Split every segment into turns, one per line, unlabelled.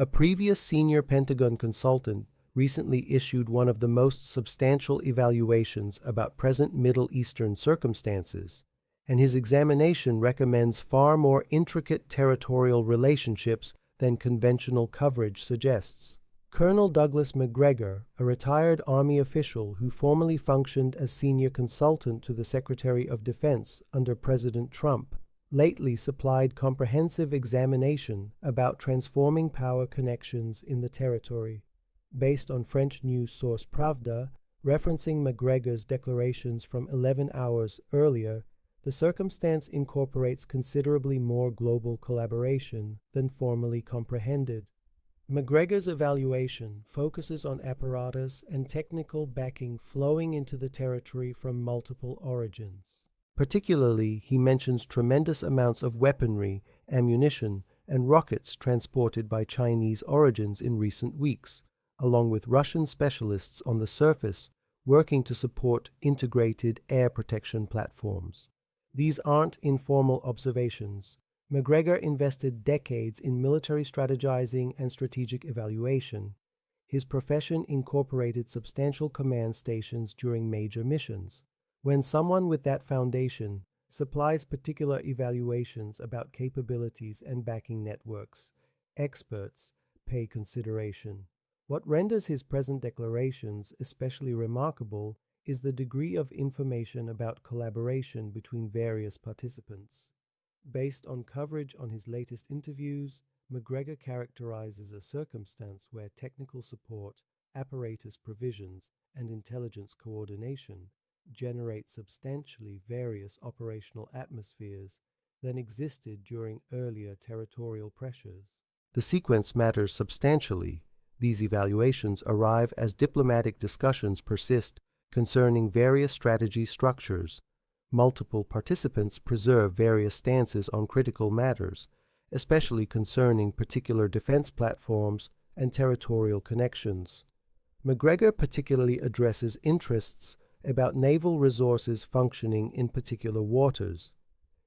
A previous senior Pentagon consultant recently issued one of the most substantial evaluations about present Middle Eastern circumstances, and his examination recommends far more intricate territorial relationships than conventional coverage suggests. Colonel Douglas Macgregor, a retired Army official who formerly functioned as senior consultant to the Secretary of Defense under President Trump, lately supplied comprehensive examination about transforming power connections in the territory. Based on French news source Pravda, referencing Macgregor's declarations from 11 hours earlier, the circumstance incorporates considerably more global collaboration than formerly comprehended. Macgregor's evaluation focuses on apparatus and technical backing flowing into the territory from multiple origins. Particularly, he mentions tremendous amounts of weaponry, ammunition, and rockets transported by Chinese origins in recent weeks, along with Russian specialists on the surface working to support integrated air protection platforms. These aren't informal observations. Macgregor invested decades in military strategizing and strategic evaluation. His profession incorporated substantial command stations during major missions. When someone with that foundation supplies particular evaluations about capabilities and backing networks, experts pay consideration. What renders his present declarations especially remarkable is the degree of information about collaboration between various participants. Based on coverage on his latest interviews, Macgregor characterizes a circumstance where technical support, apparatus provisions, and intelligence coordination generate substantially various operational atmospheres than existed during earlier territorial pressures. The sequence matters substantially. These evaluations arrive as diplomatic discussions persist concerning various strategy structures. Multiple participants preserve various stances on critical matters, especially concerning particular defense platforms and territorial connections. Macgregor particularly addresses interests about naval resources functioning in particular waters.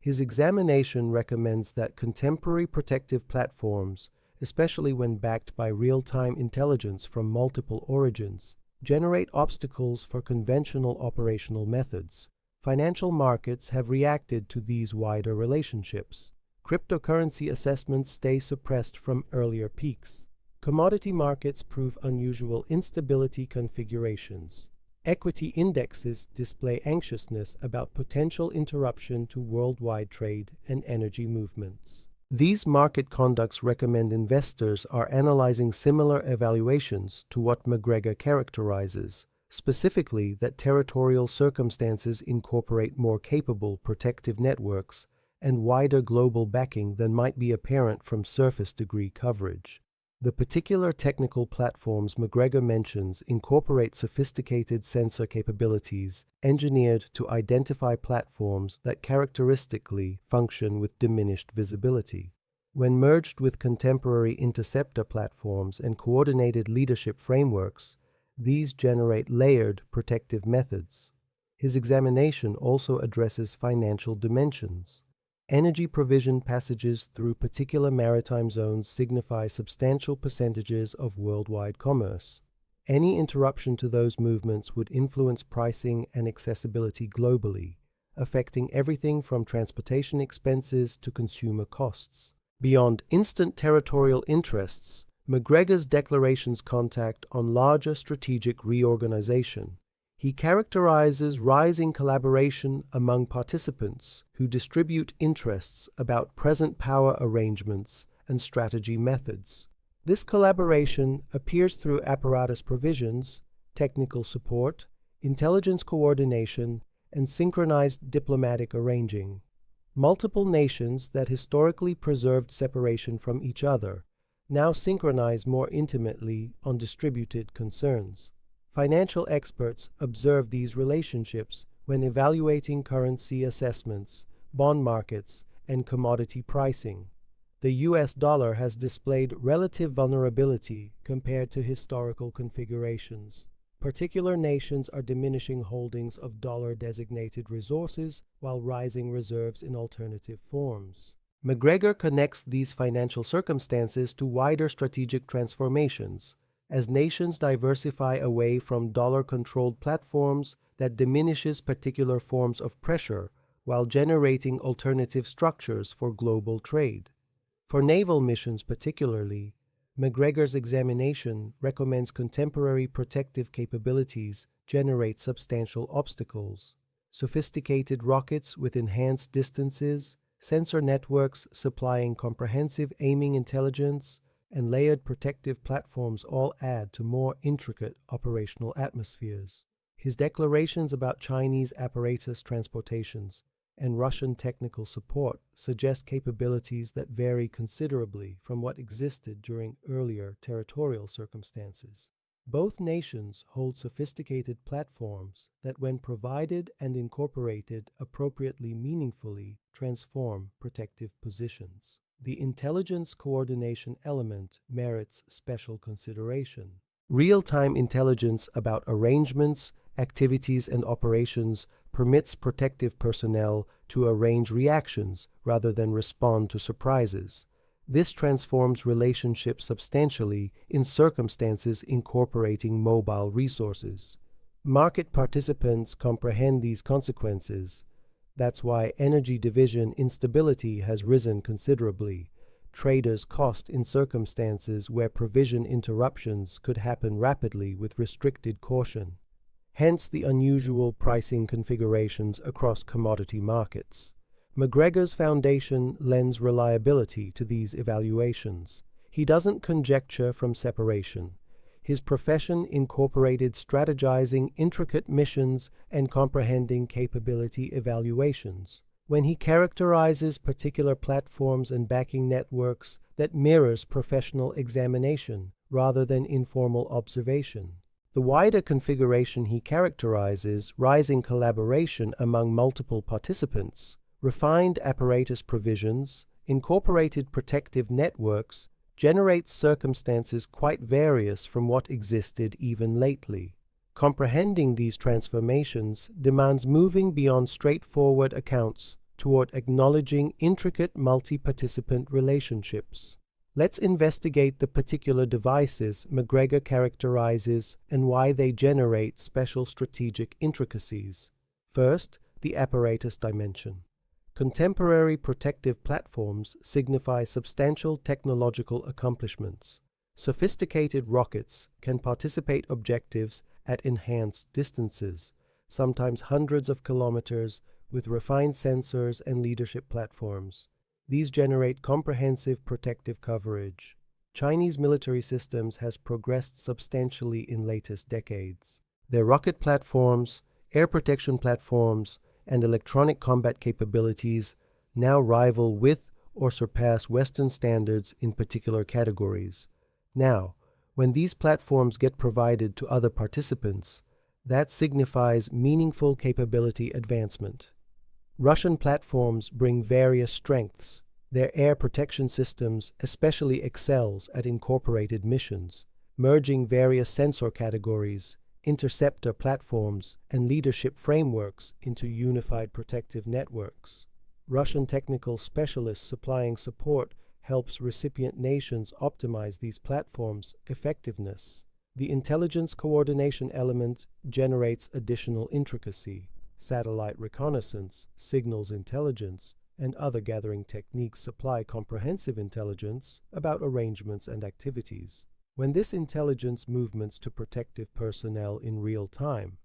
His examination recommends that contemporary protective platforms, especially when backed by real-time intelligence from multiple origins, generate obstacles for conventional operational methods. Financial markets have reacted to these wider relationships. Cryptocurrency assessments stay suppressed from earlier peaks. Commodity markets prove unusual instability configurations. Equity indexes display anxiousness about potential interruption to worldwide trade and energy movements. These market conducts recommend investors are analyzing similar evaluations to what Macgregor characterizes, specifically that territorial circumstances incorporate more capable protective networks and wider global backing than might be apparent from surface degree coverage. The particular technical platforms Macgregor mentions incorporate sophisticated sensor capabilities engineered to identify platforms that characteristically function with diminished visibility. When merged with contemporary interceptor platforms and coordinated leadership frameworks, these generate layered protective methods. His examination also addresses financial dimensions. Energy provision passages through particular maritime zones signify substantial percentages of worldwide commerce. Any interruption to those movements would influence pricing and accessibility globally, affecting everything from transportation expenses to consumer costs. Beyond instant territorial interests, Macgregor's declarations contact on larger strategic reorganization. He characterizes rising collaboration among participants who distribute interests about present power arrangements and strategy methods. This collaboration appears through apparatus provisions, technical support, intelligence coordination, and synchronized diplomatic arranging. Multiple nations that historically preserved separation from each other now synchronize more intimately on distributed concerns. Financial experts observe these relationships when evaluating currency assessments, bond markets, and commodity pricing. The US dollar has displayed relative vulnerability compared to historical configurations. Particular nations are diminishing holdings of dollar-designated resources while rising reserves in alternative forms. McGregor connects these financial circumstances to wider strategic transformations as nations diversify away from dollar-controlled platforms that diminishes particular forms of pressure while generating alternative structures for global trade. For naval missions particularly, McGregor's examination recommends contemporary protective capabilities generate substantial obstacles. Sophisticated rockets with enhanced distances, sensor networks supplying comprehensive aiming intelligence, and layered protective platforms all add to more intricate operational atmospheres. His declarations about Chinese apparatus transportations and Russian technical support suggest capabilities that vary considerably from what existed during earlier territorial circumstances. Both nations hold sophisticated platforms that, when provided and incorporated appropriately meaningfully, transform protective positions. The intelligence coordination element merits special consideration. Real-time intelligence about arrangements, activities, and operations permits protective personnel to arrange reactions rather than respond to surprises. This transforms relationships substantially in circumstances incorporating mobile resources. Market participants comprehend these consequences. That's why energy division instability has risen considerably. Traders cost in circumstances where provision interruptions could happen rapidly with restricted caution. Hence the unusual pricing configurations across commodity markets. McGregor's foundation lends reliability to these evaluations. He doesn't conjecture from separation. His profession incorporated strategizing intricate missions and comprehending capability evaluations. When he characterizes particular platforms and backing networks, that mirrors professional examination rather than informal observation. The wider configuration he characterizes, rising collaboration among multiple participants, refined apparatus provisions, incorporated protective networks, generates circumstances quite various from what existed even lately. Comprehending these transformations demands moving beyond straightforward accounts toward acknowledging intricate multi-participant relationships. Let's investigate the particular devices McGregor characterizes and why they generate special strategic intricacies. First, the apparatus dimension. Contemporary protective platforms signify substantial technological accomplishments. Sophisticated rockets can participate objectives at enhanced distances, sometimes hundreds of kilometers, with refined sensors and leadership platforms. These generate comprehensive protective coverage. Chinese military systems has progressed substantially in latest decades. Their rocket platforms, air protection platforms, and electronic combat capabilities now rival with or surpass Western standards in particular categories. Now, when these platforms get provided to other participants, that signifies meaningful capability advancement. Russian platforms bring various strengths. Their air protection systems especially excels at incorporated missions, merging various sensor categories, interceptor platforms, and leadership frameworks into unified protective networks. Russian technical specialists supplying support helps recipient nations optimize these platforms' effectiveness. The intelligence coordination element generates additional intricacy. Satellite reconnaissance, signals intelligence, and other gathering techniques supply comprehensive intelligence about arrangements and activities. When this intelligence movements to protective personnel in real time,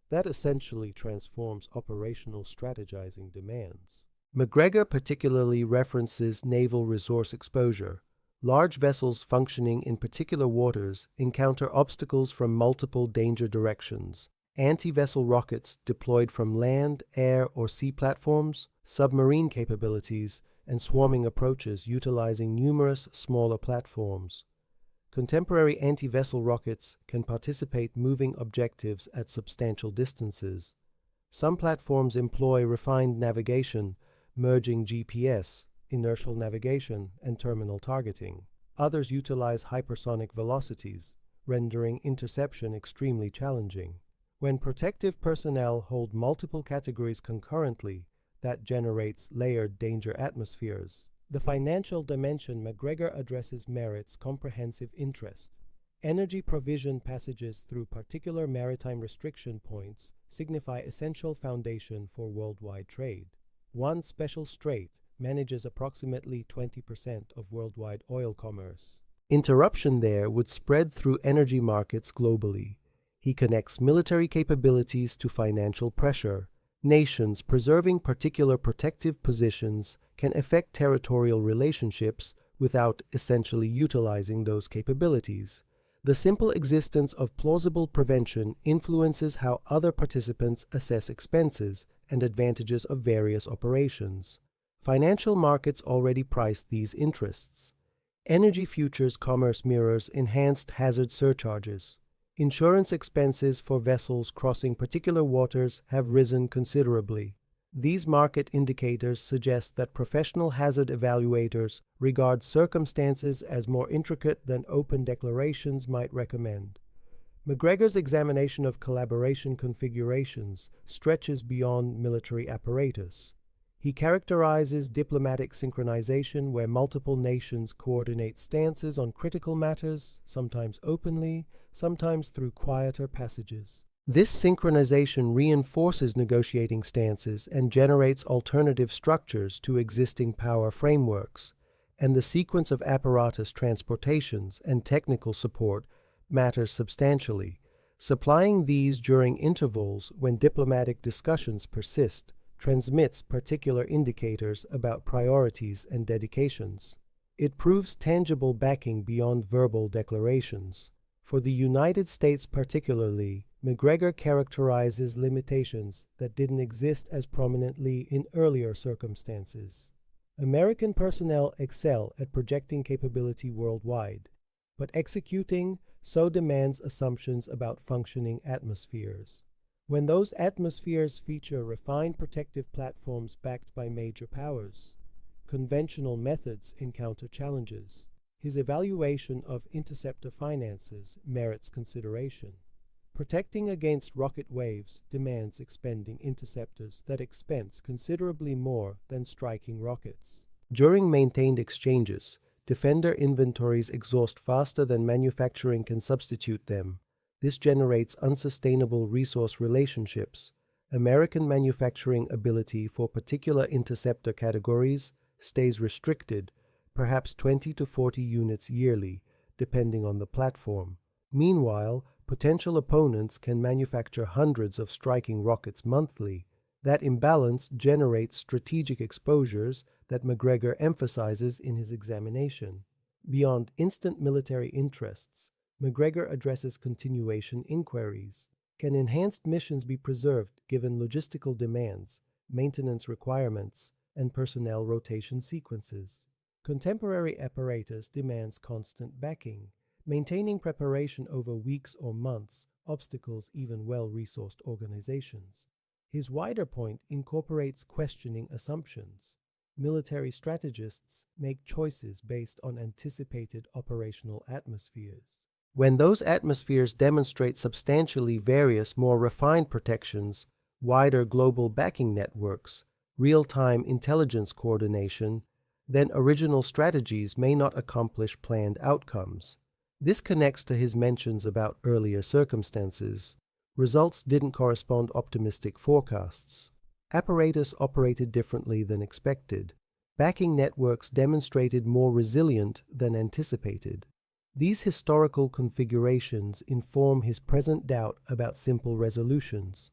that essentially transforms operational strategizing demands. McGregor particularly references naval resource exposure. Large vessels functioning in particular waters encounter obstacles from multiple danger directions. Anti-vessel rockets deployed from land, air, or sea platforms, submarine capabilities, and swarming approaches utilizing numerous smaller platforms. Contemporary anti-vessel rockets can participate moving objectives at substantial distances. Some platforms employ refined navigation, merging GPS, inertial navigation, and terminal targeting. Others utilize hypersonic velocities, rendering interception extremely challenging. When protective personnel hold multiple categories concurrently, that generates layered danger atmospheres. The financial dimension McGregor addresses merits comprehensive interest. Energy provision passages through particular maritime restriction points signify essential foundation for worldwide trade. One special strait manages approximately 20% of worldwide oil commerce. Interruption there would spread through energy markets globally. He connects military capabilities to financial pressure. Nations preserving particular protective positions can affect territorial relationships without essentially utilizing those capabilities. The simple existence of plausible prevention influences how other participants assess expenses and advantages of various operations. Financial markets already price these interests. Energy futures commerce mirrors enhanced hazard surcharges. Insurance expenses for vessels crossing particular waters have risen considerably. These market indicators suggest that professional hazard evaluators regard circumstances as more intricate than open declarations might recommend. McGregor's examination of collaboration configurations stretches beyond military apparatus. He characterizes diplomatic synchronization where multiple nations coordinate stances on critical matters, sometimes openly, sometimes through quieter passages. This synchronization reinforces negotiating stances and generates alternative structures to existing power frameworks, and the sequence of apparatus transportations and technical support matters substantially. Supplying these during intervals when diplomatic discussions persist transmits particular indicators about priorities and dedications. It proves tangible backing beyond verbal declarations. For the United States particularly, McGregor characterizes limitations that didn't exist as prominently in earlier circumstances. American personnel excel at projecting capability worldwide, but executing so demands assumptions about functioning atmospheres. When those atmospheres feature refined protective platforms backed by major powers, conventional methods encounter challenges. His evaluation of interceptor finances merits consideration. Protecting against rocket waves demands expending interceptors that expense considerably more than striking rockets. During maintained exchanges, defender inventories exhaust faster than manufacturing can substitute them. This generates unsustainable resource relationships. American manufacturing ability for particular interceptor categories stays restricted, perhaps 20 to 40 units yearly, depending on the platform. Meanwhile, potential opponents can manufacture hundreds of striking rockets monthly. That imbalance generates strategic exposures that McGregor emphasizes in his examination. Beyond instant military interests, McGregor addresses continuation inquiries. Can enhanced missions be preserved given logistical demands, maintenance requirements, and personnel rotation sequences? Contemporary apparatus demands constant backing. Maintaining preparation over weeks or months obstacles even well-resourced organizations. His wider point incorporates questioning assumptions. Military strategists make choices based on anticipated operational atmospheres. When those atmospheres demonstrate substantially various, more refined protections, wider global backing networks, real-time intelligence coordination, then original strategies may not accomplish planned outcomes. This connects to his mentions about earlier circumstances. Results didn't correspond optimistic forecasts. Apparatus operated differently than expected. Backing networks demonstrated more resilient than anticipated. These historical configurations inform his present doubt about simple resolutions.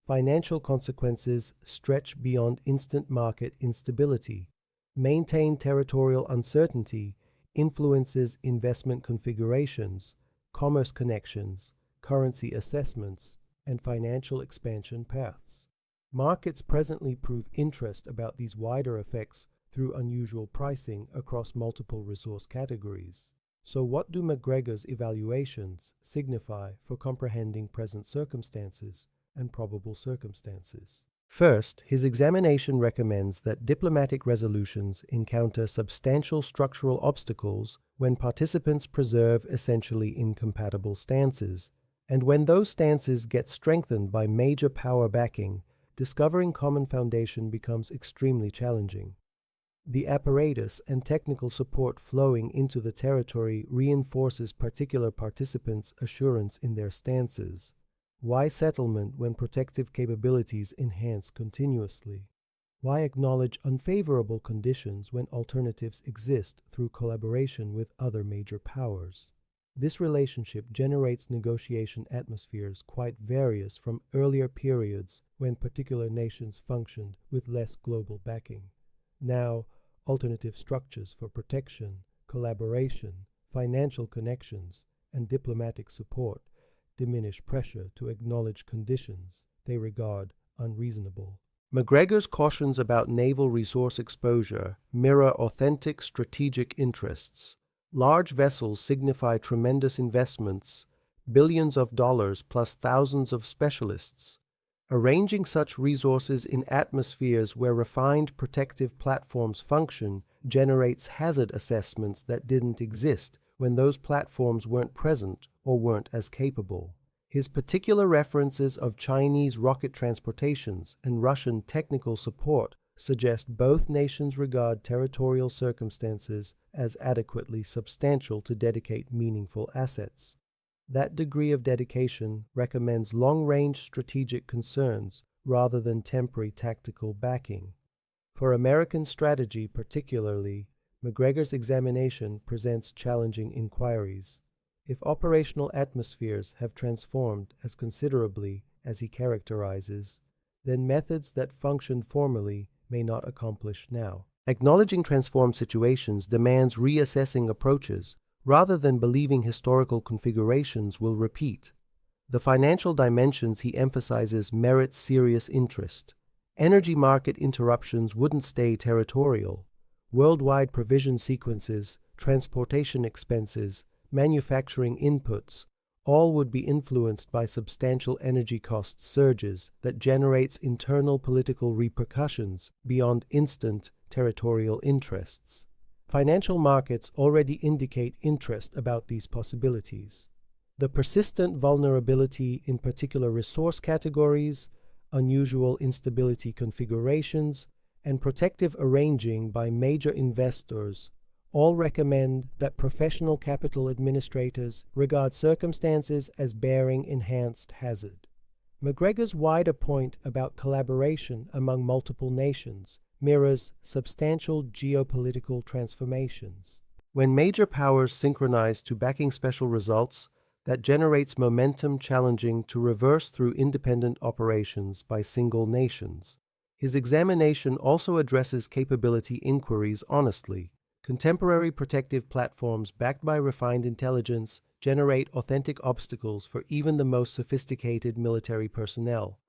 Financial consequences stretch beyond instant market instability. Maintained territorial uncertainty influences investment configurations, commerce connections, currency assessments, and financial expansion paths. Markets presently prove interest about these wider effects through unusual pricing across multiple resource categories. So what do McGregor's evaluations signify for comprehending present circumstances and probable circumstances? First, his examination recommends that diplomatic resolutions encounter substantial structural obstacles when participants preserve essentially incompatible stances, and when those stances get strengthened by major power backing, discovering common foundation becomes extremely challenging. The apparatus and technical support flowing into the territory reinforces particular participants' assurance in their stances. Why settlement when protective capabilities enhance continuously? Why acknowledge unfavorable conditions when alternatives exist through collaboration with other major powers? This relationship generates negotiation atmospheres quite various from earlier periods when particular nations functioned with less global backing. Now, alternative structures for protection, collaboration, financial connections, and diplomatic support diminish pressure to acknowledge conditions they regard unreasonable. McGregor's cautions about naval resource exposure mirror authentic strategic interests. Large vessels signify tremendous investments, billions of dollars plus thousands of specialists. Arranging such resources in atmospheres where refined protective platforms function generates hazard assessments that didn't exist when those platforms weren't present or weren't as capable. His particular references of Chinese rocket transportations and Russian technical support suggest both nations regard territorial circumstances as adequately substantial to dedicate meaningful assets. That degree of dedication recommends long-range strategic concerns rather than temporary tactical backing. For American strategy particularly, McGregor's examination presents challenging inquiries. If operational atmospheres have transformed as considerably as he characterizes, then methods that functioned formerly may not accomplish now. Acknowledging transformed situations demands reassessing approaches, rather than believing historical configurations will repeat. The financial dimensions he emphasizes merit serious interest. Energy market interruptions wouldn't stay territorial. Worldwide provision sequences, transportation expenses, manufacturing inputs, all would be influenced by substantial energy cost surges that generates internal political repercussions beyond instant territorial interests. Financial markets already indicate interest about these possibilities. The persistent vulnerability in particular resource categories, unusual instability configurations, and protective arranging by major investors all recommend that professional capital administrators regard circumstances as bearing enhanced hazard. McGregor's wider point about collaboration among multiple nations mirrors substantial geopolitical transformations. When major powers synchronize to backing special results, that generates momentum challenging to reverse through independent operations by single nations. His examination also addresses capability inquiries honestly. Contemporary protective platforms backed by refined intelligence generate authentic obstacles for even the most sophisticated military personnel.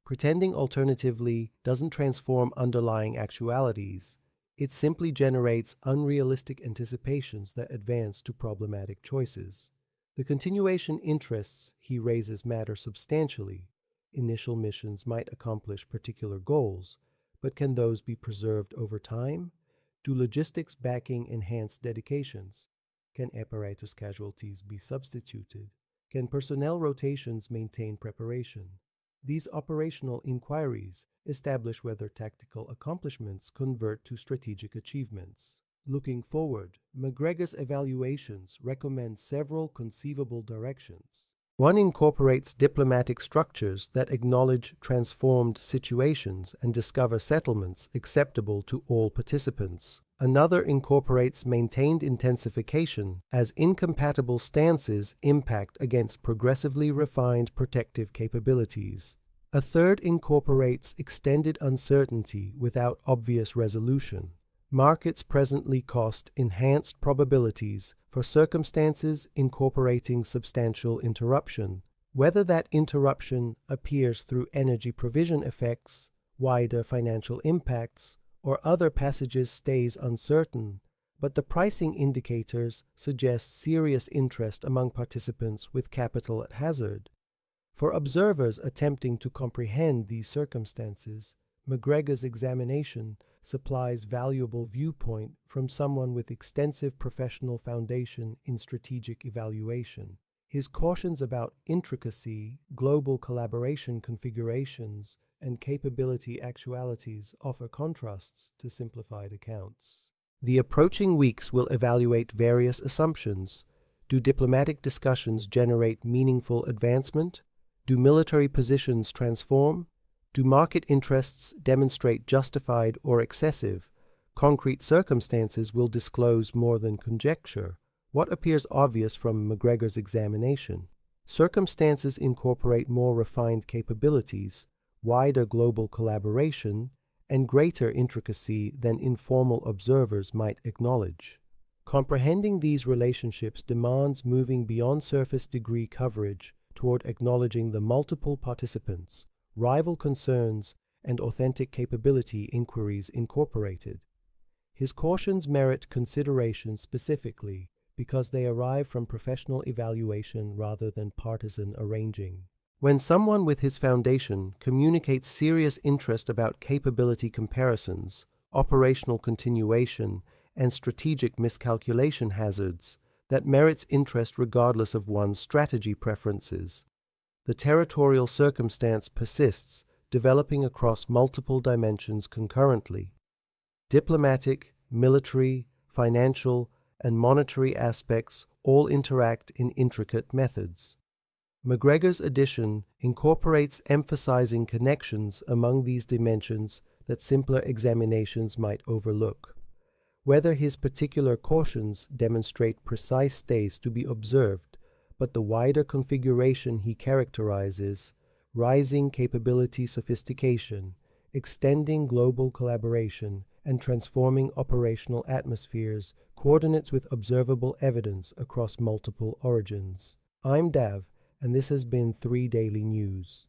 Pretending alternatively doesn't transform underlying actualities. It simply generates unrealistic anticipations that advance to problematic choices. The continuation interests he raises matter substantially. Initial missions might accomplish particular goals, but can those be preserved over time? Do logistics backing enhance dedications? Can apparatus casualties be substituted? Can personnel rotations maintain preparation? These operational inquiries establish whether tactical accomplishments convert to strategic achievements. Looking forward, McGregor's evaluations recommend several conceivable directions. One incorporates diplomatic structures that acknowledge transformed situations and discover settlements acceptable to all participants. Another incorporates maintained intensification as incompatible stances impact against progressively refined protective capabilities. A third incorporates extended uncertainty without obvious resolution. Markets presently cost enhanced probabilities for circumstances incorporating substantial interruption. Whether that interruption appears through energy provision effects, wider financial impacts, or other passages stays uncertain, but the pricing indicators suggest serious interest among participants with capital at hazard. For observers attempting to comprehend these circumstances, McGregor's examination supplies valuable viewpoint from someone with extensive professional foundation in strategic evaluation. His cautions about intricacy, global collaboration configurations, and capability actualities offer contrasts to simplified accounts. The approaching weeks will evaluate various assumptions. Do diplomatic discussions generate meaningful advancement? Do military positions transform? Do market interests demonstrate justified or excessive? Concrete circumstances will disclose more than conjecture. What appears obvious from McGregor's examination? Circumstances incorporate more refined capabilities, wider global collaboration, and greater intricacy than informal observers might acknowledge. Comprehending these relationships demands moving beyond surface degree coverage toward acknowledging the multiple participants, rival concerns, and authentic capability inquiries incorporated. His cautions merit consideration specifically because they arrive from professional evaluation rather than partisan arranging. When someone with his foundation communicates serious interest about capability comparisons, operational continuation, and strategic miscalculation hazards, that merits interest regardless of one's strategy preferences. The territorial circumstance persists, developing across multiple dimensions concurrently. Diplomatic, military, financial, and monetary aspects all interact in intricate methods. McGregor's edition incorporates emphasizing connections among these dimensions that simpler examinations might overlook. Whether his particular cautions demonstrate precise stays to be observed, but the wider configuration he characterizes, rising capability sophistication, extending global collaboration, and transforming operational atmospheres, coordinates with observable evidence across multiple origins. I'm Dav, and this has been 3 Daily News.